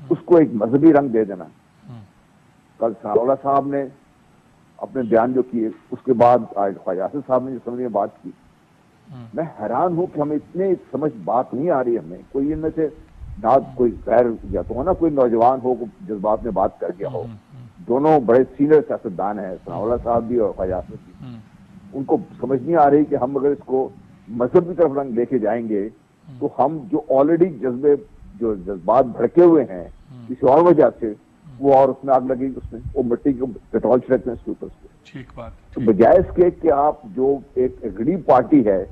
اس کو ایک مذہبی رنگ دے دینا. کل ثناءاللہ صاحب نے اپنے بیان جو کیے, اس کے بعد آج خواجہ آصف صاحب نے جو سمجھ میں بات کی, میں حیران ہوں کہ ہمیں اتنے سمجھ بات نہیں آ رہی. ہمیں کوئی ان میں سے نہ کوئی غیر یا تو ہونا کوئی نوجوان ہو جذبات میں بات کر گیا ہو. دونوں بڑے سینئر سیاستدان ہیں, ثناءاللہ صاحب بھی اور خواجہ آصف بھی. ان کو سمجھ نہیں آ رہی کہ ہم اگر اس کو مذہب کی طرف رنگ لے کے جائیں گے تو ہم جو آلریڈی جذبات بھڑکے ہوئے ہیں کسی اور وجہ سے, وہ اور اس میں آگ لگے گی, اس میں وہ مٹی کو پٹرول چھڑکتے ہیں اس کے اوپر سے. ٹھیک بات. تو بجائے اس کے کہ آپ جو ایک غریب پارٹی ہے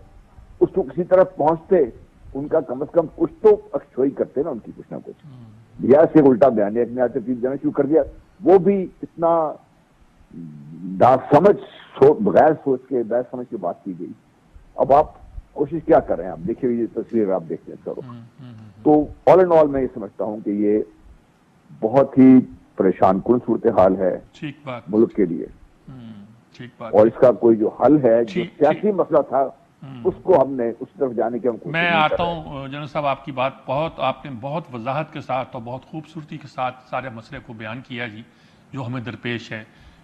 اس کو کسی طرف پہنچتے, ان کا کم از کم کچھ تو اکشوئی کرتے نا, ان کی کچھ نہ کچھ. بجائے سے الٹا بیان نے آج تک جانا شروع کر دیا, وہ بھی اتنا بغیر سوچ کے بغیر سمجھ کے بات کی گئی. اب آپ کوشش کیا کر رہے ہیں, آپ دیکھیے یہ تصویر آپ دیکھتے ہیں کرو. تو آل اینڈ آل میں یہ سمجھتا ہوں کہ یہ بہت ہی پریشان کن صورتحال ہے ملک کے لیے, اور اس کا کوئی جو حل ہے, جو سیاسی مسئلہ تھا اس کو ہم نے اس طرف جانے کی ہم کوشش میں آتا ہوں. جنرل صاحب آپ کی بات آپ نے بہت وضاحت کے ساتھ اور بہت خوبصورتی کے ساتھ سارے مسئلے کو بیان کیا جی, جو ہمیں درپیش ہے.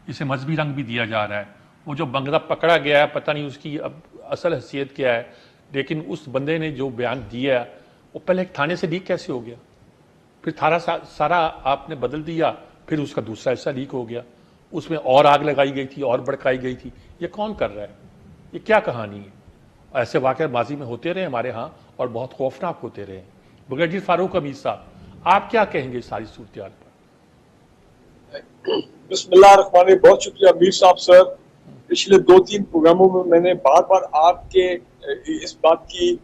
اسے مذہبی رنگ بھی دیا جا رہا ہے. وہ جو بندہ پکڑا گیا ہے پتہ نہیں اس کی اب اصل حیثیت کیا ہے, لیکن اس بندے نے جو بیان دیا ہے وہ پہلے ایک تھانے سے لیک کیسے ہو گیا, پھر سارا آپ نے بدل دیا, پھر اس کا دوسرا حصہ لیک ہو گیا, اس میں اور آگ لگائی گئی تھی اور بڑکائی گئی تھی. یہ کون کر رہا ہے, یہ کیا کہانی ہے؟ ایسے واقعات ماضی میں ہوتے رہے ہمارے ہاں اور بہت خوفناک ہوتے رہے. بریگیڈیئر فاروق امیر صاحب, آپ کیا کہیں گے ساری صورتحال پر؟ بسم اللہ الرحمن الرحیم. بہت شکریہ امیر صاحب سر. پچھلے 2-3 پروگراموں میں میں نے بار بار آپ کے اس بات کی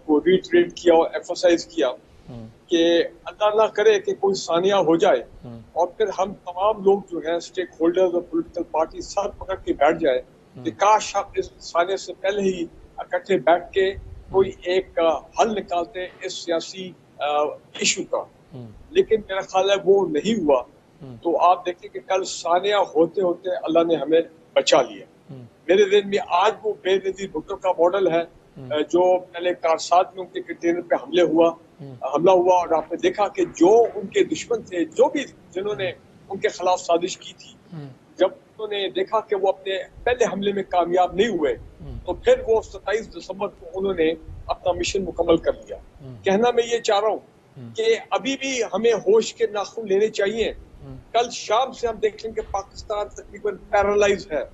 کو ریٹریٹ کیا اور ایمفسائز کیا کہ اللہ نہ کرے کہ کوئی ثانیہ ہو جائے اور پھر ہم تمام لوگ جو ہیں اسٹیک ہولڈرز اور پولیٹیکل پارٹی سر پکڑ کے بیٹھ جائے کہ کاش ہم اس ثانیہ سے پہلے ہی اکٹھے بیٹھ کے کوئی ایک حل نکالتے اس سیاسی ایشو کا. لیکن میرا خیال ہے وہ نہیں ہوا. تو آپ دیکھیں کہ کل ثانیہ ہوتے ہوتے اللہ نے ہمیں بچا لیا. میرے ذہن میں آج وہ بے نظیر بھٹو کا ماڈل ہے جو پہلے کارسات میں ان کے کنٹینر پہ حملہ ہوا اور آپ نے دیکھا کہ جو ان کے دشمن تھے, جو بھی جنہوں نے ان کے خلاف سازش کی تھی, جب انہوں نے دیکھا کہ وہ اپنے پہلے حملے میں کامیاب نہیں ہوئے تو پھر وہ 27 دسمبر کو انہوں نے اپنا مشن مکمل کر لیا. کہنا میں یہ چاہ رہا ہوں کہ ابھی بھی ہمیں ہوش کے ناخن لینے چاہیے. کل شام سے ہم دیکھیں کہ پاکستان تقریباً پیرالائز ہے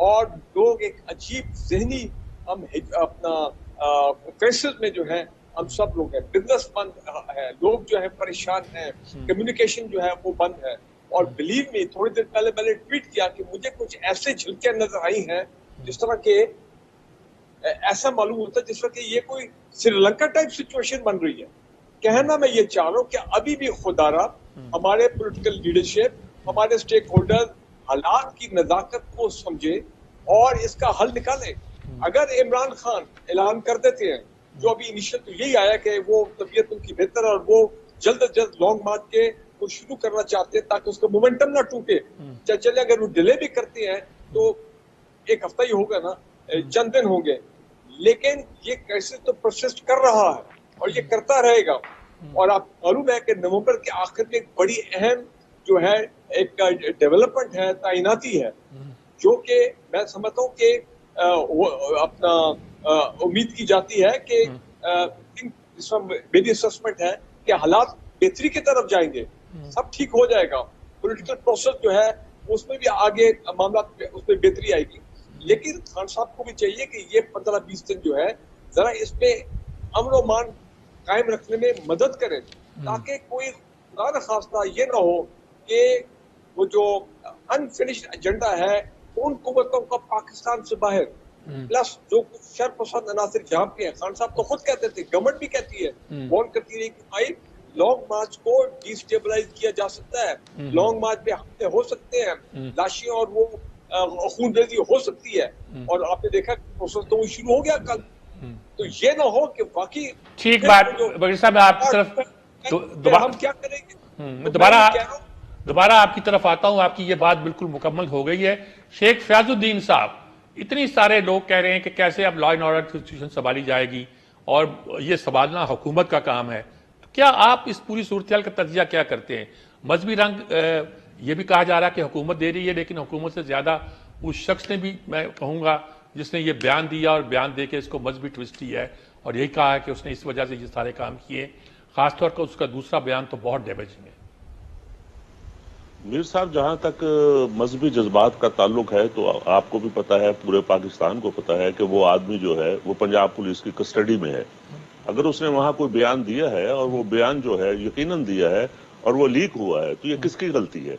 اور لوگ ایک عجیب ذہنی ہم اپنا کرائسس میں جو ہے ہم سب لوگ ہیں. بزنس بند ہے, لوگ جو ہے پریشان ہیں, کمیونیکیشن جو ہے وہ بند ہے. اور بلیو می, تھوڑی دیر پہلے میں نے ٹویٹ کیا کہ مجھے کچھ ایسے جھلکیاں نظر آئی ہیں جس طرح کہ ایسا معلوم ہوتا ہے جس طرح کہ یہ کوئی سری لنکا ٹائپ سچویشن بن رہی ہے. کہنا میں یہ چاہ رہا ہوں کہ ابھی بھی خدا را ہمارے پولیٹیکل لیڈرشپ, ہمارے اسٹیک ہولڈر حالات کی نزاکت کو سمجھے اور اس کا حل نکالے. اگر عمران خان اعلان کر دیتے ہیں, جو ابھی انیشل تو یہی آیا کہ وہ طبیعت ان کی بہتر اور وہ جلد از جلد لانگ مارچ کے وہ شروع کرنا چاہتے ہیں تاکہ اس کا مومنٹم نہ ٹوٹے. چلے اگر وہ ڈیلے بھی کرتے ہیں تو 1 ہفتہ ہی ہوگا نا, چند دن ہوں گے, لیکن یہ کیسے تو پرسسٹ کر رہا ہے اور یہ کرتا رہے گا. اور آپ معلوم ہے کہ نومبر کے آخر میں ایک بڑی اہم جو ہے ایک ڈیولپمنٹ ہے, تعیناتی ہے, جو کہ میں سمجھتا ہوں کہ اپنا امید کی جاتی ہے کہ میری اسسمنٹ ہے کہ حالات بہتری کی طرف جائیں گے, سب ٹھیک ہو جائے گا. پولیٹیکل پروسیس جو ہے اس میں بھی آگے معاملات اس میں بہتری آئے گی. لیکن خان صاحب کو بھی چاہیے کہ یہ 15-20 دن جو ہے ذرا اس پہ امن و امان قائم رکھنے میں مدد کریں تاکہ کوئی خدا نخواستہ یہ نہ ہو کہ وہ جو انفنشڈ ایجنڈا ہے ان قوتوں کا پاکستان سے باہر پلس جو کچھ شر پسند عناصر جہاں پہ ہیں. خان صاحب تو خود کہتے تھے, گورنمنٹ بھی کہتی ہے, وارن کرتی رہی کہ بھائی لانگ مارچ کو ڈی اسٹیبلائز کیا جا سکتا ہے, لانگ مارچ پہ حملے ہو سکتے ہیں, لاشیں اور وہ خون ریزی ہو سکتی ہے. اور آپ نے دیکھا پروسیس تو وہ شروع ہو گیا کل. تو یہ نہ ہو کہ واقعی ٹھیک بات بغیر صاحب, میں آپ کی طرف ہم کیا کریں گے. میں دوبارہ آپ کی طرف آتا ہوں. آپ کی یہ بات بالکل مکمل ہو گئی ہے. شیخ فیاض الدین صاحب, اتنی سارے لوگ کہہ رہے ہیں کہ کیسے اب لا اینڈ آرڈر سچویشن سنبھالی جائے گی اور یہ سنبھالنا حکومت کا کام ہے. کیا آپ اس پوری صورتحال کا تجزیہ کیا کرتے ہیں؟ مذہبی رنگ یہ بھی کہا جا رہا ہے کہ حکومت دے رہی ہے، لیکن حکومت سے زیادہ اس شخص نے بھی، میں کہوں گا، جس نے یہ بیان دیا اور بیان دے کے اس کو مذہبی ٹوسٹ دیا ہے اور یہی کہا ہے کہ اس نے اس وجہ سے یہ سارے کام کیے، خاص طور پر اس کا دوسرا بیان تو بہت ڈیمیجنگ ہے۔ میر صاحب، جہاں تک مذہبی جذبات کا تعلق ہے تو آپ کو بھی پتا ہے، پورے پاکستان کو پتا ہے کہ وہ آدمی جو ہے وہ پنجاب پولیس کی کسٹڈی میں ہے۔ اگر اس نے وہاں کوئی بیان دیا ہے اور وہ بیان جو ہے یقیناً دیا ہے اور وہ لیک ہوا ہے، تو یہ کس کی غلطی ہے؟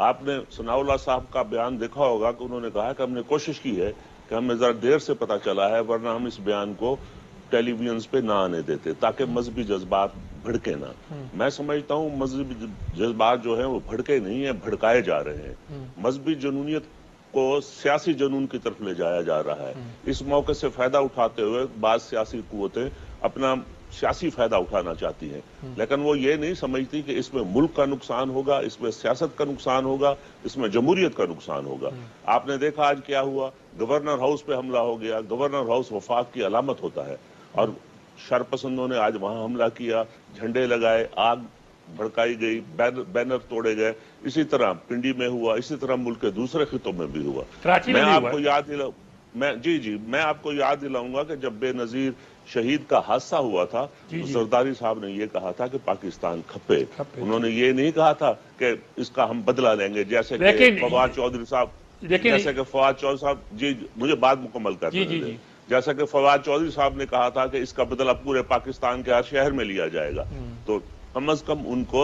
آپ نے ثناء اللہ صاحب کا بیان دیکھا ہوگا کہ انہوں نے کہا کہ ہم نے کوشش کی ہے کہ ہمیں ذرا دیر سے پتا چلا ہے، ورنہ ہم اس بیان کو ٹیلی ویژنز پہ نہ آنے دیتے تاکہ مذہبی جذبات بھڑکے نہ۔ میں سمجھتا ہوں مذہبی جذبات جو ہیں وہ بھڑکے نہیں ہیں، بھڑکائے جا رہے ہیں۔ مذہبی جنونیت کو سیاسی جنون کی طرف لے جایا جا رہا ہے۔ اس موقع سے فائدہ اٹھاتے ہوئے بعض سیاسی قوتیں اپنا سیاسی فائدہ اٹھانا چاہتی ہیں، لیکن وہ یہ نہیں سمجھتی کہ اس میں ملک کا نقصان ہوگا، اس میں سیاست کا نقصان ہوگا، اس میں جمہوریت کا نقصان ہوگا۔ آپ نے دیکھا آج کیا ہوا، گورنر ہاؤس پہ حملہ ہو گیا۔ گورنر ہاؤس وفاق کی علامت ہوتا ہے اور شرپسندوں نے آج وہاں حملہ کیا، جھنڈے لگائے، آگ بھڑکائی گئی، بینر توڑے گئے۔ اسی طرح پنڈی میں ہوا، اسی طرح ملک کے دوسرے خطوں میں بھی ہوا۔ میں آپ کو یاد دلاؤں، میں آپ کو یاد دلاؤں گا کہ جب بے نظیر شہید کا حادثہ ہوا تھا تو زرداری صاحب نے یہ کہا تھا کہ پاکستان کھپے۔ انہوں نے یہ نہیں کہا تھا کہ اس کا ہم بدلہ لیں گے، جیسے کہ فواد چودھری صاحب جی مجھے بات مکمل کرنے دیں، جیسا کہ فواد چودھری صاحب نے کہا تھا کہ اس کا بدلہ پورے پاکستان کے ہر شہر میں لیا جائے گا۔ تو کم از کم ان کو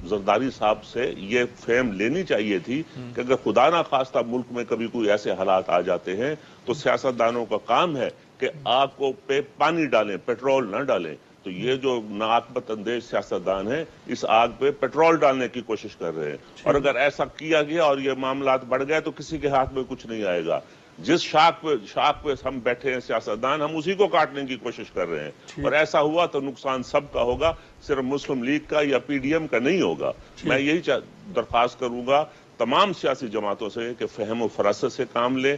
زرداری صاحب سے یہ فہم لینی چاہیے تھی کہ اگر خدا نہ خواستہ ملک میں کبھی کوئی ایسے حالات آ جاتے ہیں تو سیاستدانوں کا کام ہے کہ آگ کو پہ پانی ڈالیں، پیٹرول نہ ڈالیں۔ تو یہ جو ناعاقبت اندیش سیاستدان ہیں اس آگ پہ پیٹرول ڈالنے کی کوشش کر رہے ہیں، اور اگر ایسا کیا گیا اور یہ معاملات بڑھ گئے تو کسی کے ہاتھ میں کچھ نہیں آئے گا۔ جس شاخ پہ ہم بیٹھے ہیں سیاستدان، ہم اسی کو کاٹنے کی کوشش کر رہے ہیں، اور ایسا ہوا تو نقصان سب کا ہوگا، صرف مسلم لیگ کا یا پی ڈی ایم کا نہیں ہوگا۔ میں یہی درخواست کروں گا تمام سیاسی جماعتوں سے کہ فہم و فراست سے کام لیں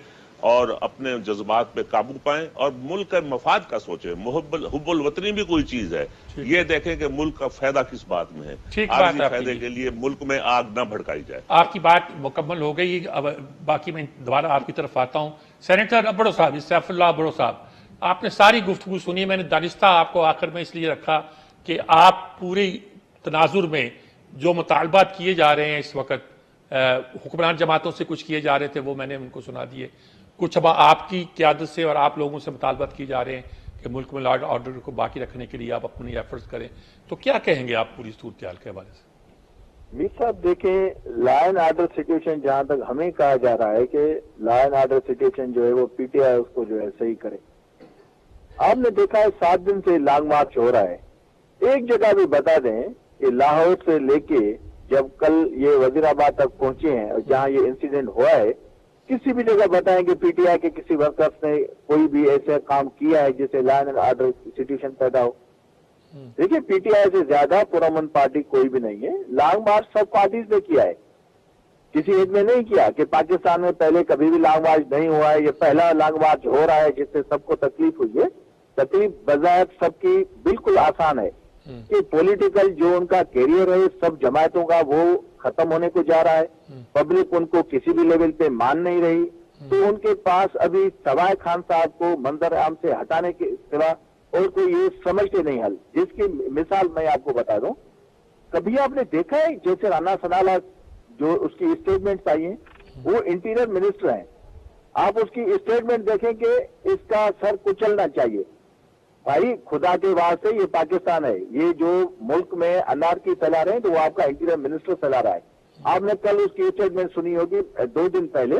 اور اپنے جذبات پہ قابو پائیں اور ملک کے مفاد کا سوچیں۔ حب الوطنی بھی کوئی چیز ہے، یہ دیکھیں کہ ملک کا فائدہ کس بات میں ہے، عارضی فائدے کے لیے ملک میں آگ نہ بھڑکائی جائے۔ آپ کی بات مکمل ہو گئی، اب باقی میں دوبارہ آپ کی طرف آتا ہوں۔ سینیٹر ابڑو صاحب، سیف اللہ ابڑو صاحب، آپ نے ساری گفتگو سنی، میں نے دانستہ آپ کو آخر میں اس لیے رکھا کہ آپ پوری تناظر میں جو مطالبات کیے جا رہے ہیں اس وقت حکمران جماعتوں سے کچھ کیے جا رہے تھے وہ میں نے ان کو سنا دیے، کچھ اب آپ کی قیادت سے اور آپ لوگوں سے مطالبات کی جا رہے ہیں کہ ملک میں لا اینڈ آرڈر کو باقی رکھنے کے لیے آپ اپنی ایفرٹس کریں، تو کیا کہیں گے آپ پوری صورتحال کے حوالے سے؟ میر صاحب دیکھیں، لا اینڈ آرڈر سچویشن جہاں تک ہمیں کہا جا رہا ہے کہ لا اینڈ آرڈر سچویشن جو ہے وہ پی ٹی آئی اس کو جو ہے صحیح کرے۔ آپ نے دیکھا ہے 7 دن سے لانگ مارچ ہو رہا ہے۔ ایک جگہ بھی بتا دیں کہ لاہور سے لے کے جب کل یہ وزیر آباد تک پہنچے ہیں اور جہاں یہ انسیڈنٹ ہوا ہے، کسی بھی جگہ بتائیں کہ پی ٹی آئی کے کسی ورکرز نے کوئی بھی ایسا کام کیا ہے جس سے لا اینڈ آرڈر سچویشن پیدا ہو؟ دیکھیے، پی ٹی آئی سے زیادہ پرامن پارٹی کوئی بھی نہیں ہے۔ لانگ مارچ سب پارٹیز نے کیا ہے، کسی ایک نے نہیں کیا کہ پاکستان میں پہلے کبھی بھی لانگ مارچ نہیں ہوا ہے، یہ پہلا لانگ مارچ ہو رہا ہے جس سے سب کو تکلیف ہوئی ہے۔ تکلیف بظاہر سب کی بالکل آسان ہے کہ پولیٹیکل جو ان کا کیریئر ہے سب جماعتوں کا وہ ختم ہونے کو جا رہا ہے، پبلک ان کو کسی بھی لیول پہ مان نہیں رہی، تو ان کے پاس ابھی سوائے خان صاحب کو منظر عام سے ہٹانے کے سوا اور کوئی یہ سمجھتے نہیں حل۔ جس کی مثال میں آپ کو بتا دوں، کبھی آپ نے دیکھا ہے جیسے رانا ثناءاللہ جو اس کی اسٹیٹمنٹس آئی ہیں، وہ انٹیریئر منسٹر ہیں، آپ اس کی اسٹیٹمنٹ دیکھیں کہ اس کا سر کچلنا چاہیے۔ بھائی خدا کے واسطے یہ پاکستان ہے، یہ جو ملک میں انارکی پھیلا رہے ہیں تو وہ آپ کا انٹیریئر منسٹر پھیلا رہا ہے۔ آپ نے کل اس کی اسٹیٹمنٹ سنی ہوگی 2 دن پہلے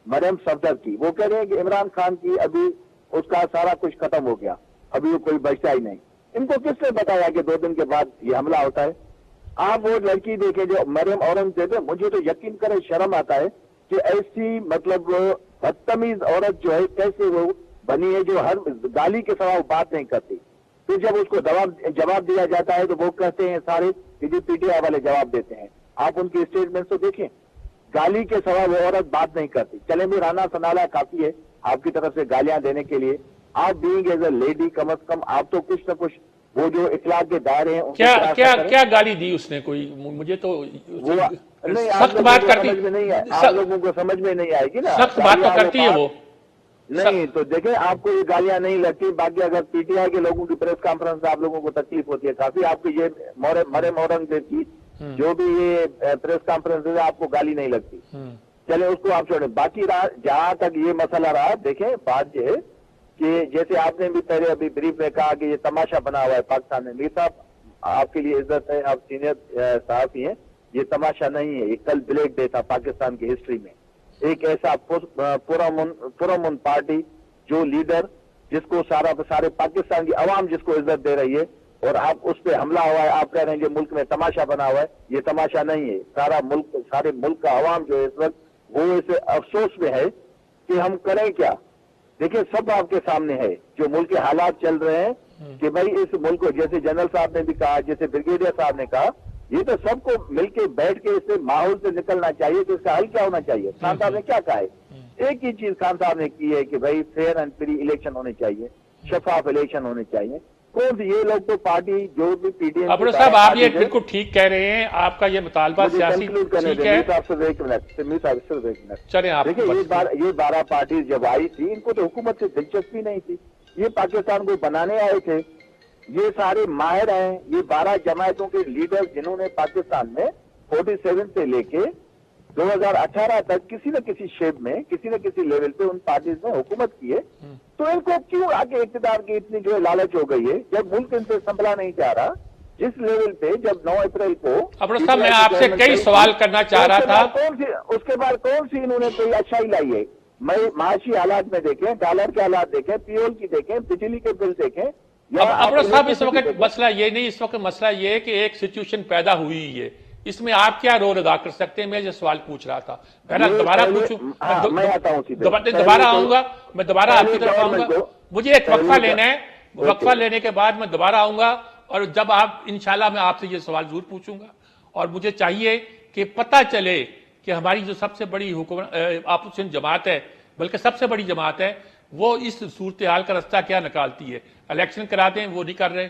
مریم صفدر کی، وہ کہہ رہے ہیں کہ عمران خان کی ابھی اس کا سارا کچھ ختم ہو گیا، ابھی کوئی بچتا ہی نہیں۔ ان کو کس نے بتایا کہ 2 دن کے بعد یہ حملہ ہوتا ہے؟ آپ وہ لڑکی دیکھیں جو مریم اورنگزیب ہے، مجھے تو یقین کرے شرم آتا ہے کہ ایسی مطلب بدتمیز عورت جو ہے کیسے وہ بنی ہے، جو ہر گالی کے سوا بات نہیں کرتی۔ پھر جب اس کو جواب دیا جاتا ہے تو وہ کہتے ہیں سارے کہ جی پی ٹی آئی والے جواب دیتے ہیں۔ آپ ان کی اسٹیٹمنٹ تو دیکھیں، گالی کے سوا وہ عورت بات نہیں کرتی۔ چلے بھی رانا ثناءاللہ کافی ہے آپ کی طرف سے گالیاں دینے کے لیے، آپ بینگ ایز اے لیڈی کم از کم آپ تو کچھ نہ کچھ وہ جو اخلاق کے دائرے ہیں کیا گالی دی اس نے؟ کوئی مجھے تو سخت بات کرتی نہیں ہے، آپ لوگوں کو سمجھ میں نہیں آئے گی نا، سخت بات تو کرتی ہے وہ نہیں تو دیکھیں آپ کو یہ گالیاں نہیں لگتی. باقی اگر پی ٹی آئی کے لوگوں کی پریس کانفرنس آپ لوگوں کو تکلیف ہوتی ہے کافی، آپ کی یہ مرے مورنگ کی جو بھی یہ پریس کانفرنس ہے آپ کو گالی نہیں لگتی، چلے اس کو آپ چھوڑیں. باقی جہاں تک یہ مسئلہ رہا، دیکھیں بات یہ ہے کہ جیسے آپ نے بھی پہلے ابھی بریف میں کہا کہ یہ تماشا بنا ہوا ہے پاکستان میں. میر صاحب آپ کے لیے عزت ہے، آپ سینئر صحافی ہیں، یہ تماشا نہیں ہے، یہ کل بلیک ڈے تھا پاکستان کی ہسٹری میں. ایک ایسا پرامن پارٹی جو لیڈر جس کو سارے پاکستان کی عوام جس کو عزت دے رہی ہے، اور آپ اس پہ حملہ ہوا ہے، آپ کہہ رہے ہیں کہ ملک میں تماشا بنا ہوا ہے. یہ تماشا نہیں ہے. سارے ملک کا عوام جو ہے اس وقت وہ اس افسوس میں ہے کہ ہم کریں کیا. دیکھیں سب آپ کے سامنے ہے جو ملک کے حالات چل رہے ہیں کہ بھائی اس ملک کو، جیسے جنرل صاحب نے بھی کہا، جیسے بریگیڈیئر صاحب نے کہا، یہ تو سب کو مل کے بیٹھ کے اس سے ماحول سے نکلنا چاہیے کہ اس کا حل کیا ہونا چاہیے. خان صاحب نے کیا کہا ہے؟ ایک ہی چیز خان صاحب نے کی ہے کہ بھائی فیئر اینڈ فری الیکشن ہونے چاہیے، شفاف الیکشن ہونے چاہیے. کون سی یہ لوگ تو پارٹی جو بھی پی ٹی ایم صاحب آپ یہ بالکل ٹھیک کہہ رہے ہیں، آپ کا یہ مطالبہ سیاسی ٹھیک ہے. دیکھیں یہ 12 پارٹیز جب آئی تھی ان کو تو حکومت سے دلچسپی نہیں تھی، یہ پاکستان کو بنانے آئے تھے. یہ سارے ماہر ہیں، یہ 12 جماعتوں کے لیڈر جنہوں نے پاکستان میں 47 سے لے کے 2018 تک کسی نہ کسی شیپ میں کسی نہ کسی لیول پہ ان پارٹیز نے حکومت کی ہے. تو ان کو کیوں آگے اقتدار کی اتنی جو ہے لالچ ہو گئی ہے جب ملک ان سے سنبھلا نہیں جا رہا؟ جس لیول پہ جب 9 اپریل کو صاحب میں آپ سے کئی سوال کرنا چاہ رہا تھا، اس کے بعد کون سی انہوں نے کوئی اچھائی لائی ہے؟ معاشی حالات میں دیکھیں، ڈالر کے حالات دیکھیں، پیول کی دیکھیں، بجلی کے بل دیکھیں. صاحب اس وقت مسئلہ یہ نہیں، اس وقت مسئلہ یہ ہے کہ ایک سچویشن پیدا ہوئی ہے، اس میں آپ کیا رول ادا کر سکتے ہیں؟ میں یہ سوال پوچھ رہا تھا. دوبارہ پوچھوں، دوبارہ آؤں گا، میں دوبارہ آپ کی طرف آؤں گا. مجھے ایک وقفہ لینا ہے، وقفہ لینے کے بعد میں دوبارہ آؤں گا، اور جب آپ انشاءاللہ میں آپ سے یہ سوال ضرور پوچھوں گا. اور مجھے چاہیے کہ پتہ چلے کہ ہماری جو سب سے بڑی اپوزیشن جماعت ہے، بلکہ سب سے بڑی جماعت ہے، وہ اس صورتحال کا راستہ کیا نکالتی ہے. الیکشن کرا دیں، وہ نہیں کر رہے،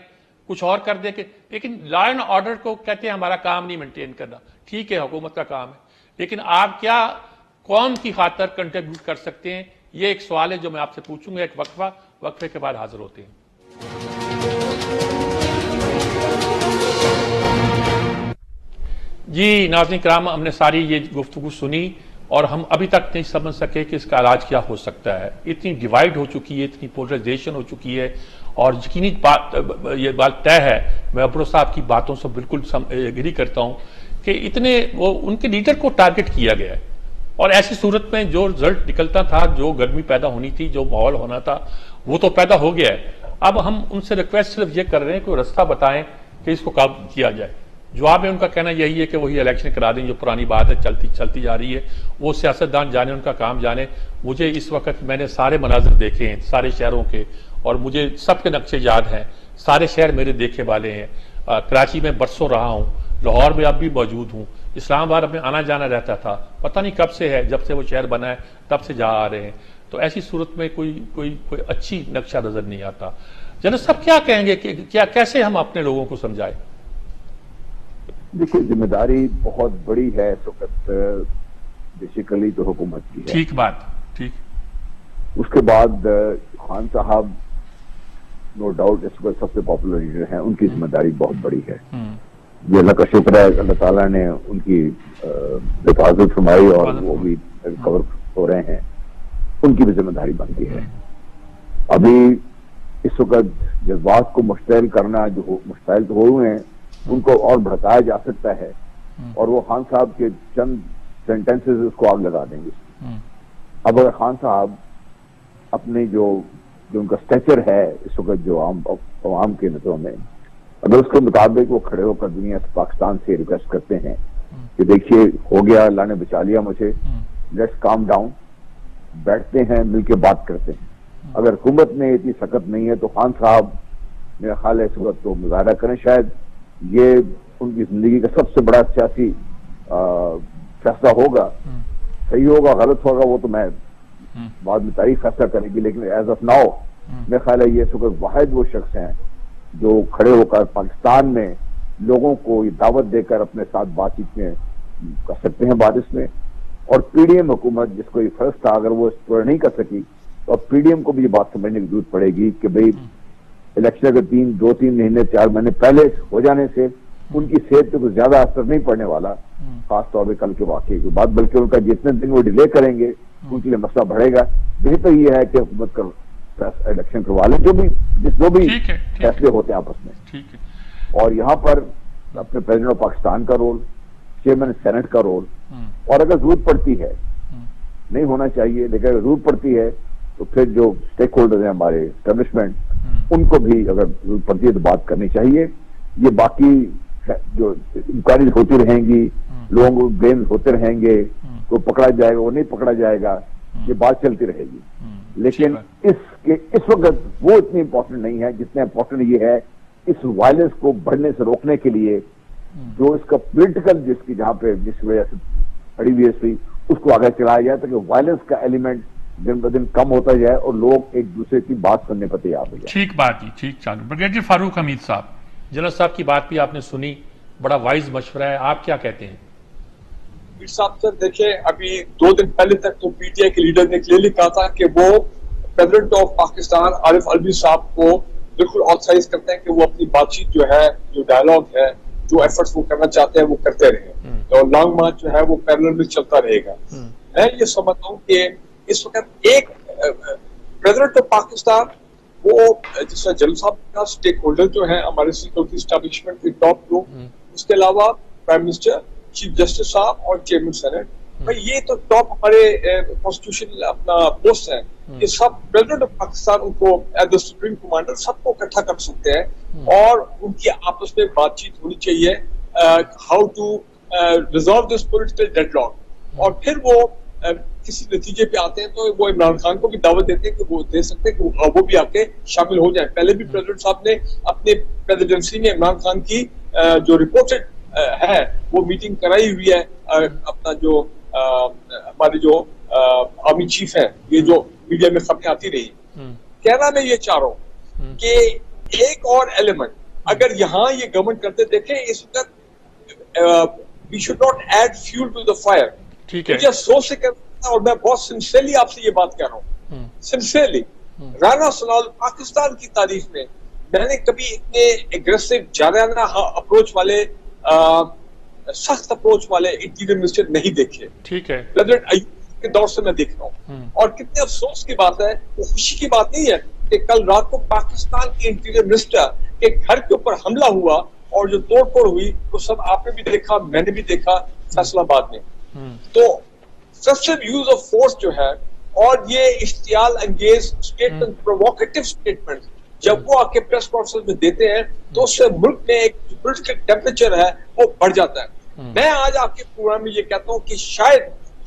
کچھ اور کر دیں، لیکن لا اینڈ آرڈر کو کہتے ہیں ہمارا کام نہیں مینٹین کرنا. ٹھیک ہے حکومت کا کام ہے، لیکن آپ کیا قوم کی خاطر کنٹریبیوٹ کر سکتے ہیں؟ یہ ایک سوال ہے جو میں آپ سے پوچھوں گا. ایک وقفے کے بعد حاضر ہوتے ہیں. جی ناظرین کرام، ہم نے ساری یہ گفتگو سنی اور ہم ابھی تک نہیں سمجھ سکے کہ اس کا علاج کیا ہو سکتا ہے. اتنی ڈیوائیڈ ہو چکی ہے، اتنی پولرائزیشن ہو چکی ہے، اور یقینی یہ بات طے ہے، میں عبرو صاحب کی باتوں سے بالکل ایگری کرتا ہوں کہ ان کے لیڈر کو ٹارگٹ کیا گیا ہے. اور ایسی صورت میں جو رزلٹ نکلتا تھا، جو گرمی پیدا ہونی تھی، جو ماحول ہونا تھا، وہ تو پیدا ہو گیا ہے. اب ہم ان سے ریکویسٹ صرف یہ کر رہے ہیں کہ وہ راستہ بتائیں کہ اس کو قابو کیا جائے. جواب میں ان کا کہنا یہی ہے کہ وہی الیکشن کرا دیں، جو پرانی بات ہے چلتی جا رہی ہے. وہ سیاستدان جانے، ان کا کام جانے. مجھے اس وقت میں نے سارے مناظر دیکھے ہیں سارے شہروں کے، اور مجھے سب کے نقشے یاد ہیں. سارے شہر میرے دیکھے والے ہیں. کراچی میں برسوں رہا ہوں، لاہور میں اب بھی موجود ہوں، اسلام آباد میں آنا جانا رہتا تھا. پتہ نہیں کب سے ہے، جب سے وہ شہر بنا ہے تب سے جا آ رہے ہیں. تو ایسی صورت میں کوئی اچھی نقشہ نظر نہیں آتا. جنرل صاحب کیا کہیں گے کہ کیسے ہم اپنے لوگوں کو سمجھائیں؟ دیکھیے ذمہ داری بہت بڑی ہے اس وقت بیسیکلی تو حکومت کی ہے. ٹھیک بات، ٹھیک. اس کے بعد خان صاحب نو ڈاؤٹ اس وقت سب سے پاپولر لیڈر ہیں، ان کی ذمہ داری بہت بڑی ہے. یہ اللہ کا شکر ہے، اللہ تعالیٰ نے ان کی حفاظت فرمائی اور وہ بھی ریکور ہو رہے ہیں. ان کی بھی ذمہ داری بنتی ہے. ابھی اس وقت جذبات کو مشتعل کرنا، جو مشتعل تو ہوئے ہیں، ان کو اور بڑھایا جا سکتا ہے، اور وہ خان صاحب کے چند سینٹنسز اس کو آگ لگا دیں گے. اب اگر خان صاحب اپنے جو ان کا سٹیچر ہے اس وقت جو عوام کے نظروں میں، اگر اس کے مطابق وہ کھڑے ہو کر دنیا پاکستان سے ریکویسٹ کرتے ہیں کہ دیکھیے ہو گیا، اللہ نے بچا لیا مجھے، لیٹس کام ڈاؤن، بیٹھتے ہیں، مل کے بات کرتے ہیں. اگر حکومت میں اتنی سخت نہیں ہے تو خان صاحب میرا خیال ہے اس وقت تو مظاہرہ کریں. شاید یہ ان کی زندگی کا سب سے بڑا سیاسی فیصلہ ہوگا. صحیح ہوگا غلط ہوگا وہ تو میں بعد میں تاریخ فیصلہ کرے گی، لیکن ایز آف ناؤ میرا خیال ہے یہ اس وقت واحد وہ شخص ہیں جو کھڑے ہو کر پاکستان میں لوگوں کو یہ دعوت دے کر اپنے ساتھ بات چیت میں کر سکتے ہیں بات اس میں. اور پی ڈی ایم حکومت جس کو یہ فرض تھا اگر وہ اس پورا نہیں کر سکی تو اب پی ڈی ایم کو بھی یہ بات سمجھنے کی ضرورت پڑے گی کہ بھئی الیکشن اگر 2-3 مہینے 4 مہینے پہلے ہو جانے سے ان کی صحت پہ کچھ زیادہ اثر نہیں پڑنے والا, خاص طور پہ کل کے واقعے کے بعد, بلکہ ان کا جتنے دن وہ ڈیلے کریں گے ان کے لیے مسئلہ بڑھے گا. بہتر یہ ہے کہ حکومت کا الیکشن کروا لیں جو بھی فیصلے ہوتے ہیں آپس میں. اور یہاں پر اپنے پریزیڈنٹ آف پاکستان کا رول, چیئرمین سینٹ کا رول, اور اگر ضرورت پڑتی ہے, نہیں ہونا چاہیے لیکن اگر ضرورت پڑتی ہے تو پھر جو اسٹیک ہولڈرز ہیں ہمارے اسٹیبلشمنٹ ان کو بھی اگر ضرورت پڑتی ہے تو بات کرنی چاہیے. یہ باقی جو انکوائریز ہوتی رہیں گی, لوگوں کو بلیم ہوتے رہیں گے, کوئی پکڑا جائے گا وہ نہیں پکڑا جائے گا, یہ بات چلتی رہے گی. لیکن اس وقت وہ اتنی امپورٹنٹ نہیں ہے جتنا امپورٹنٹ یہ ہے اس وائلنس کو بڑھنے سے روکنے کے لیے جو اس کا پولیٹیکل جس کی جہاں پہ جس وجہ سے اڑی ہوئی ہوئی اس کو آگے چلایا جائے تاکہ وائلنس کا ایلیمنٹ دن بدن کم ہوتا جائے اور لوگ ایک دوسرے کی بات سننے پر تیار ہو جائے. ٹھیک بات جی, ٹھیک. چالو بریگیڈیئر فاروق حمید صاحب, جنرل صاحب کی بات بھی آپ نے سنی, بڑا وائز مشورہ ہے, آپ کیا کہتے ہیں؟ پیر صاحب سر دیکھیں, ابھی 2 دن پہلے تک تو پی ٹی آئی کے لیڈر نے کلیئرلی کہا تھا کہ وہ پریزیڈنٹ آف پاکستان عارف الوی صاحب کو بالکل آتھرائز کرتے ہیں کہ وہ اپنی بات چیت جو ہے, جو ڈائلاگ ہے, جو ایفرٹس وہ کرنا چاہتے ہیں وہ کرتے رہیں, اور لانگ مارچ جو ہے وہ پیرلل میں چلتا رہے گا. میں یہ سمجھتا ہوں کہ اس وقت ایک پریزیڈنٹ آف پاکستان وہ جس طرح جنرل صاحب کا اسٹیک ہولڈر جو ہے ہمارے سیکورٹی اسٹیبلشمنٹ کے ٹاپ لوگ, اس کے علاوہ پرائم منسٹر, چیف جسٹس صاحب اور چیئرمین سینٹ, بھائی یہ تو ٹاپ ہمارے کانسٹیٹیوشن اپنا پوسٹ ہیں. یہ سب پریزیڈنٹ آف پاکستان ان کو ایز دا سپریم کمانڈر سب کو اکٹھا کر سکتے ہیں اور ان کی آپس میں بات چیت ہونی چاہیے how to resolve this political deadlock. اور پھر وہ کسی نتیجے پہ آتے ہیں تو وہ عمران خان کو بھی دعوت دیتے ہیں کہ وہ دے سکتے ہیں کہ وہ بھی آ کے شامل ہو جائیں. پہلے بھی پریزیڈنٹ صاحب نے اپنے پریزیڈنسی میں عمران خان کی جو رپورٹڈ ہے وہ میٹنگ کرائی ہوئی ہے. اپنا جو ہمارے جو آرمی چیف ہیں, یہ جو میڈیا میں خبریں آتی رہی, کہنا میں یہ چاہ رہا ہوں کہ ایک اور ایلیمنٹ اگر یہاں یہ گورنمنٹ کرتے دیکھیں اس وقت we should not add fuel to the fire. مجھے افسوس سے کرنا, اور میں بہت سنسیئرلی آپ سے یہ بات کہہ رہا ہوں, سنسیئرلی رانا ثناءاللہ پاکستان کی تاریخ میں میں نے کبھی اتنے ایگریسو جارحانہ اپروچ والے سخت اپروچ والے انٹیریئر منسٹر نہیں دیکھے. ٹھیک ہے, پریزیڈنٹ ایوب کے دور سے میں دیکھ رہا ہوں, اور کتنے افسوس کی بات ہے, وہ خوشی کی بات نہیں ہے کہ کل رات کو پاکستان کے انٹیریئر منسٹر کے گھر کے اوپر حملہ ہوا اور جو توڑ پھوڑ ہوئی وہ سب آپ نے بھی دیکھا, میں نے بھی دیکھا فیصلہ آباد میں. تو ایکسیسو یوز آف فورس جو ہے اور یہ اشتعال انگیز اسٹیٹمنٹ, پروووکیٹو اسٹیٹمنٹ جب وہ آ کے پریس کانفرنس میں دیتے ہیں تو اس سے ملک میں ایک پولیٹیکل ٹیمپریچر ہے وہ بڑھ جاتا ہے. میں آج آپ کے پروگرام میں یہ کہتا ہوں کہ شاید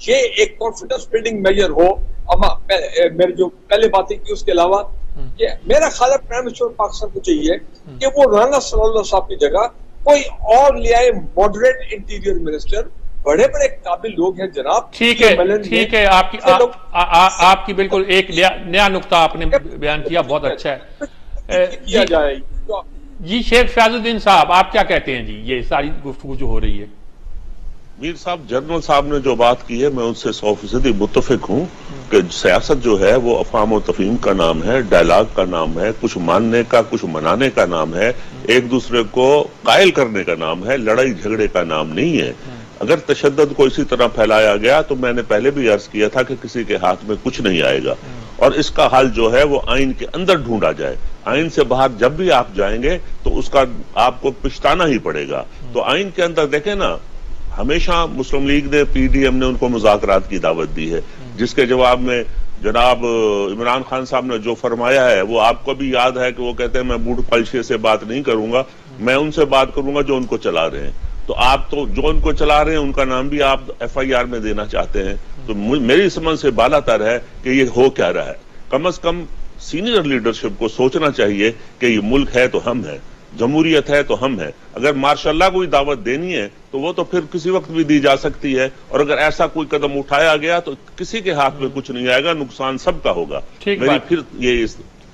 یہ ایک کانفیڈنس بلڈنگ میجر ہو. میرے جو پہلے باتیں کی اس کے علاوہ کہ میرا خیال ہے پرائم منسٹر پاکستان کو چاہیے کہ وہ رانا ثناءاللہ صاحب کی جگہ کوئی اور لے آئے ماڈریٹ انٹیریئر منسٹر. بڑے بڑے قابل لوگ ہیں جناب. ٹھیک ہے, آپ کی بالکل ایک نیا نقطہ آپ نے بیان کیا, بہت اچھا ہے. جی شیخ فیاض الدین صاحب آپ کیا کہتے ہیں جی یہ ساری گفتگو جو ہو رہی ہے؟ میر صاحب, جنرل صاحب نے جو بات کی ہے میں ان سے 100% متفق ہوں کہ سیاست جو ہے وہ افہام و تفہیم کا نام ہے, ڈائلاگ کا نام ہے, کچھ ماننے کا کچھ منانے کا نام ہے, ایک دوسرے کو قائل کرنے کا نام ہے, لڑائی جھگڑے کا نام نہیں ہے. اگر تشدد کو اسی طرح پھیلایا گیا تو میں نے پہلے بھی عرض کیا تھا کہ کسی کے ہاتھ میں کچھ نہیں آئے گا, اور اس کا حل جو ہے وہ آئین کے اندر ڈھونڈا جائے. آئین سے باہر جب بھی آپ جائیں گے تو اس کا آپ کو پچھتانا ہی پڑے گا. تو آئین کے اندر دیکھیں نا, ہمیشہ مسلم لیگ نے, پی ڈی ایم نے ان کو مذاکرات کی دعوت دی ہے, جس کے جواب میں جناب عمران خان صاحب نے جو فرمایا ہے وہ آپ کو بھی یاد ہے کہ وہ کہتے ہیں میں بوڑھ پلشے سے بات نہیں کروں گا, میں ان سے بات کروں گا جو ان کو چلا رہے ہیں. تو آپ تو جو ان کو چلا رہے ہیں ان کا نام بھی آپ ایف آئی آر میں دینا چاہتے ہیں. تو میری سمجھ سے بالا تر ہے کہ یہ ہو کیا رہا ہے. کم از کم سینئر لیڈرشپ کو سوچنا چاہیے کہ یہ ملک ہے تو ہم ہیں, جمہوریت ہے تو ہم ہیں. اگر ماشاء اللہ کوئی دعوت دینی ہے تو وہ تو پھر کسی وقت بھی دی جا سکتی ہے, اور اگر ایسا کوئی قدم اٹھایا گیا تو کسی کے ہاتھ میں کچھ نہیں آئے گا, نقصان سب کا ہوگا. میری پھر یہ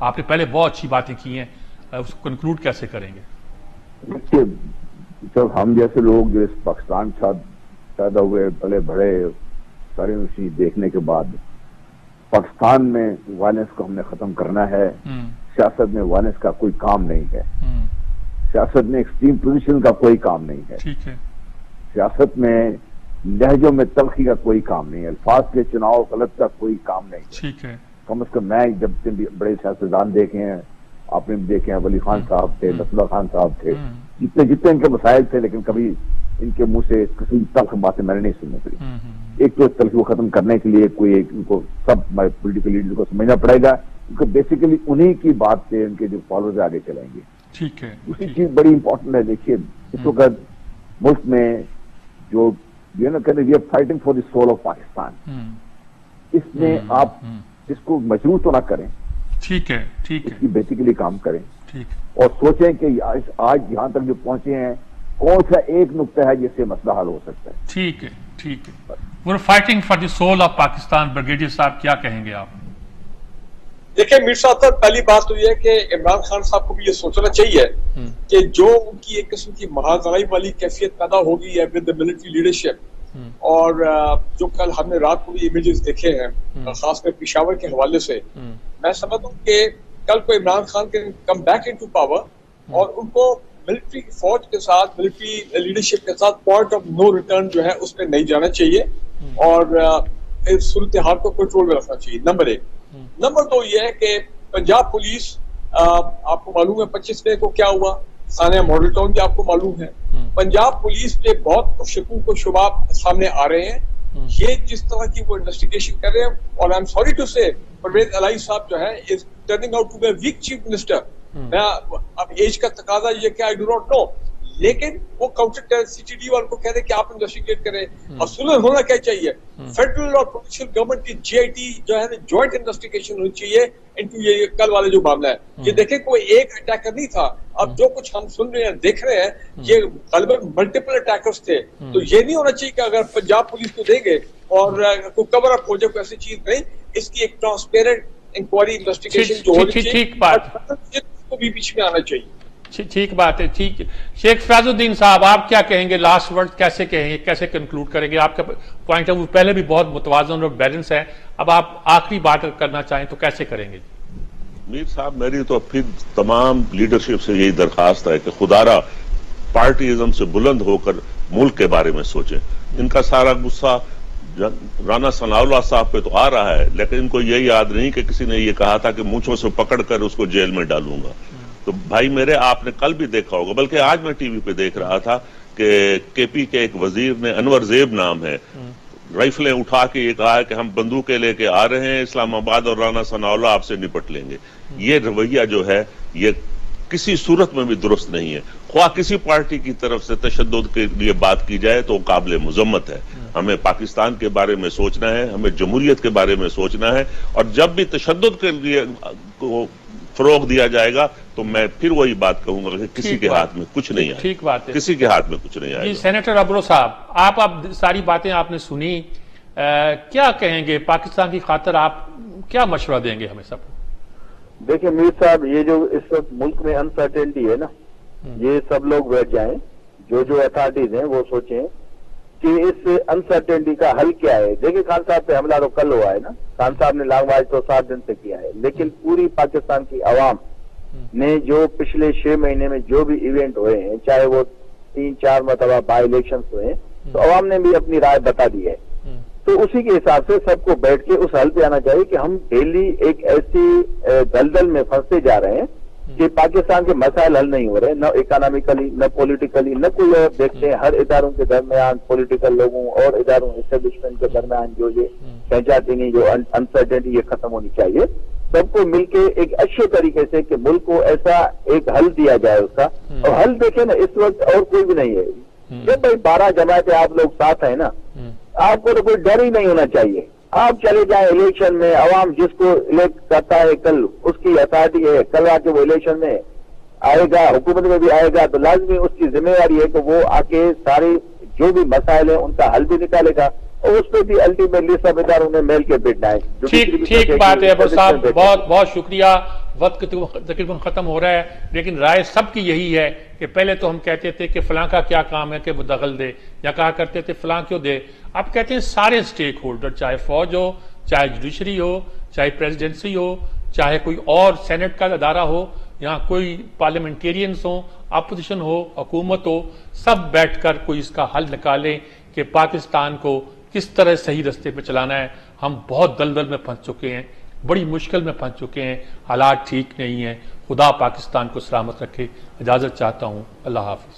آپ نے پہلے بہت اچھی باتیں کی ہیں, اس کو کنکلوڈ کیسے کریں گے؟ دیکھیے جب ہم جیسے لوگ جو اس پاکستان پیدا ہوئے بڑے بڑے سارے اسی دیکھنے کے بعد پاکستان میں وائلنس کو ہم نے ختم کرنا ہے. سیاست میں وائلنس کا کوئی کام نہیں ہے. سیاست میں ایکسٹریم پوزیشن کا کوئی کام نہیں ہے. ٹھیک ہے. سیاست میں لہجوں میں تلخی کا کوئی کام نہیں ہے. الفاظ کے چناؤ غلط کا کوئی کام نہیں ہے. ٹھیک ہے. کم از کم میں جب بڑے سیاستدان دیکھے ہیں, آپ نے دیکھے ہیں, ولی خان صاحب تھے, نصراللہ خان صاحب تھے, جتنے ان کے مسائل تھے, لیکن کبھی ان کے منہ سے کسی تلخ باتیں میں نے نہیں سننے پڑی. ایک تو تلخی کو ختم کرنے کے لیے کوئی ان کو سب پولیٹیکل لیڈر کو سمجھنا پڑے گا, کیونکہ بیسیکلی انہی کی بات سے ان کے جو فالوورز آگے چلیں گے. ٹھیک ہے. دوسری چیز بڑی امپورٹنٹ ہے, دیکھیے اس وقت ملک میں جو کہتے we are fighting for the soul of Pakistan, اس میں آپ اس کو مجروح تو نہ کریں. ٹھیک ہے. ٹھیک ہے. اس کی بیسیکلی کام کریں ٹھیک اور سوچیں کہ آج یہاں تک جو پہنچے ہیں کون سا ایک نقطہ ہے جس سے مسئلہ حل ہو سکتا ہے. ٹھیک ہے. ٹھیک ہے. وہ fighting for the soul of Pakistan. Brigadier صاحب کیا کہیں گے آپ؟ دیکھیں میر صاحب, پہلی بات تو یہ ہے کہ عمران خان صاحب کو بھی یہ سوچنا چاہیے کہ جو ان کی ایک قسم کی مہاذائی والی کیفیت پیدا ہو گئی ہے ود دا ملٹری لیڈرشپ, اور جو کل ہم نے رات کو بھی امیجز دیکھے ہیں خاص کر پشاور کے حوالے سے, میں سمجھتا ہوں کہ کل کو عمران خان کے کم بیک انٹو پاور اور ان کو ملٹری فوج کے ساتھ, ملٹری لیڈرشپ کے ساتھ پوائنٹ آف نو ریٹرن جو ہے اس پہ نہیں جانا چاہیے اور اس صورتحال کو کنٹرول میں رکھنا چاہیے. نمبر 1. نمبر 2 یہ ہے کہ پنجاب پولیس, آپ کو معلوم ہے 25 مئی کو کیا ہوا, سانیہ ماڈل ٹاؤن بھی آپ کو معلوم ہے. پنجاب پولیس پہ بہت شکوک و شبہات سامنے آ رہے ہیں. یہ جس طرح کی وہ انویسٹیگیشن کر رہے ہیں, اور آئی ایم سوری ٹو سے پرویز الہی صاحب جو ہے is turning out to be a weak chief minister. میں اب ایج کا تقاضا یہ کہ آئی ڈو ناٹ نو, لیکن وہ کاؤنٹر CTD والوں کو کہہ رہے کہ آپ انویسٹیگیٹ کریں. اصول ہونا کیا چاہیے, فیڈرل اور پروونشل گورنمنٹ کی GIT جو ہے جوائنٹ انویسٹیگیشن ہونی چاہیے انٹو یہ کل والے جو معاملہ ہے. یہ دیکھیں کوئی ایک اٹیکر نہیں تھا, اب جو کچھ ہم سن رہے ہیں دیکھ رہے ہیں یہ غالباً ملٹیپل اٹیکرز تھے. تو یہ نہیں ہونا چاہیے کہ اگر پنجاب پولیس کو دیں گے اور کوئی کور اپ ہو جائے, کوئی ایسی چیز نہیں. اس کی ایک ٹرانسپیرنٹ انکوائری انویسٹیگیشن جو ہونی چاہیے, ٹھیک بات کو بھی بیچ میں آنا چاہیے. ٹھیک بات ہے. ٹھیک. شیخ فیاض الدین صاحب آپ کیا کہیں گے, لاسٹ ورڈ کیسے کہیں گے, کیسے کنکلوڈ کریں گے؟ آپ کا پوائنٹ آف ویو پہلے بھی بہت متوازن اور بیلنس ہے, اب آپ آخری بات کرنا چاہیں تو کیسے کریں گے؟ میر صاحب میری تو پھر تمام لیڈرشپ سے یہی درخواست ہے کہ خدارا پارٹیزم سے بلند ہو کر ملک کے بارے میں سوچیں. ان کا سارا غصہ رانا ثناء اللہ صاحب پہ تو آ رہا ہے, لیکن ان کو یہ یاد نہیں کہ کسی نے یہ کہا تھا کہ مونچھوں سے پکڑ کر اس کو جیل میں ڈالوں گا. تو بھائی میرے, آپ نے کل بھی دیکھا ہوگا, بلکہ آج میں TV پہ دیکھ رہا تھا کہ KP کے ایک وزیر نے, انور زیب نام ہے, رائفلیں اٹھا کے یہ کہا ہے کہ ہم بندوقیں لے کے آ رہے ہیں اسلام آباد اور رانا ثناء اللہ آپ سے نپٹ لیں گے. یہ رویہ جو ہے یہ کسی صورت میں بھی درست نہیں ہے. خواہ کسی پارٹی کی طرف سے تشدد کے لیے بات کی جائے تو قابل مذمت ہے. ہمیں پاکستان کے بارے میں سوچنا ہے, ہمیں جمہوریت کے بارے میں سوچنا ہے, اور جب بھی تشدد کے لیے فروغ دیا جائے گا تو میں پھر وہی بات کہوں گا کہ کسی کے ہاتھ میں کچھ نہیں آئے. ٹھیک بات ہے. کسی کے ہاتھ میں کچھ نہیں آئے. جی سینیٹر ابرو صاحب, آپ اب ساری باتیں آپ نے سنی, کیا کہیں گے پاکستان کی خاطر, آپ کیا مشورہ دیں گے ہمیں سب کو؟ دیکھیں میر صاحب, یہ جو اس وقت ملک میں انسرٹینٹی ہے نا, یہ سب لوگ بیٹھ جائیں, جو اتھارٹیز ہیں وہ سوچیں کہ اس انسرٹینٹی کا حل کیا ہے. دیکھیں خان صاحب پہ حملہ تو کل ہوا ہے نا, خان صاحب نے لانگ مارچ تو 7 دن سے کیا ہے, لیکن پوری پاکستان کی عوام نے جو پچھلے 6 مہینے میں جو بھی ایونٹ ہوئے ہیں, چاہے وہ 3-4 مرتبہ بائی الیکشنز ہوئے ہیں, تو عوام نے بھی اپنی رائے بتا دی ہے. تو اسی کے حساب سے سب کو بیٹھ کے اس حل پہ آنا چاہیے کہ ہم ڈیلی ایک ایسی دلدل میں پھنستے جا رہے ہیں کہ پاکستان کے مسائل حل نہیں ہو رہے, نہ اکنامکلی نہ پولیٹیکلی نہ کوئی اور. دیکھتے ہیں ہر اداروں کے درمیان, پولیٹیکل لوگوں اور اداروں اسٹیبلشمنٹ کے درمیان جو یہ پہچاتی نہیں, جو انسرٹینٹی یہ ختم ہونی چاہیے. سب کو مل کے ایک اچھے طریقے سے کہ ملک کو ایسا ایک حل دیا جائے اس کا. اور حل دیکھیں نا, اس وقت اور کوئی بھی نہیں ہے. جب بھائی 12 جماعتیں آپ لوگ ساتھ ہیں نا, آپ کو تو کوئی ڈر ہی نہیں ہونا چاہیے. آپ چلے جائیں الیکشن میں, عوام جس کو الیکٹ کرتا ہے کل اس کی اتھارٹی ہے, کل آ کے وہ الیکشن میں آئے گا, حکومت میں بھی آئے گا, تو لازمی اس کی ذمہ داری ہے کہ وہ آ کے سارے جو بھی مسائل ہیں ان کا حل بھی نکالے گا. اور اس پہ بھی الٹیمیٹلی سمجھداروں نے میل کے پیٹنا ہے. ٹھیک بات ہے ابر صاحب, بہت بہت شکریہ. وقت تقریباً ختم ہو رہا ہے, لیکن رائے سب کی یہی ہے کہ پہلے تو ہم کہتے تھے کہ فلاں کا کیا کام ہے کہ وہ دخل دے, یا کہا کرتے تھے فلاں کیوں دے. اب کہتے ہیں سارے سٹیک ہولڈر, چاہے فوج ہو, چاہے جوڈیشری ہو, چاہے پریزیڈنسی ہو, چاہے کوئی اور سینٹ کا ادارہ ہو, یہاں کوئی پارلیمنٹیرینز ہوں, اپوزیشن ہو, حکومت ہو, سب بیٹھ کر کوئی اس کا حل نکالیں کہ پاکستان کو کس طرح صحیح رستے پہ چلانا ہے. ہم بہت دلدل میں پھنس چکے ہیں, بڑی مشکل میں پھنس چکے ہیں, حالات ٹھیک نہیں ہیں. خدا پاکستان کو سلامت رکھے. اجازت چاہتا ہوں, اللہ حافظ.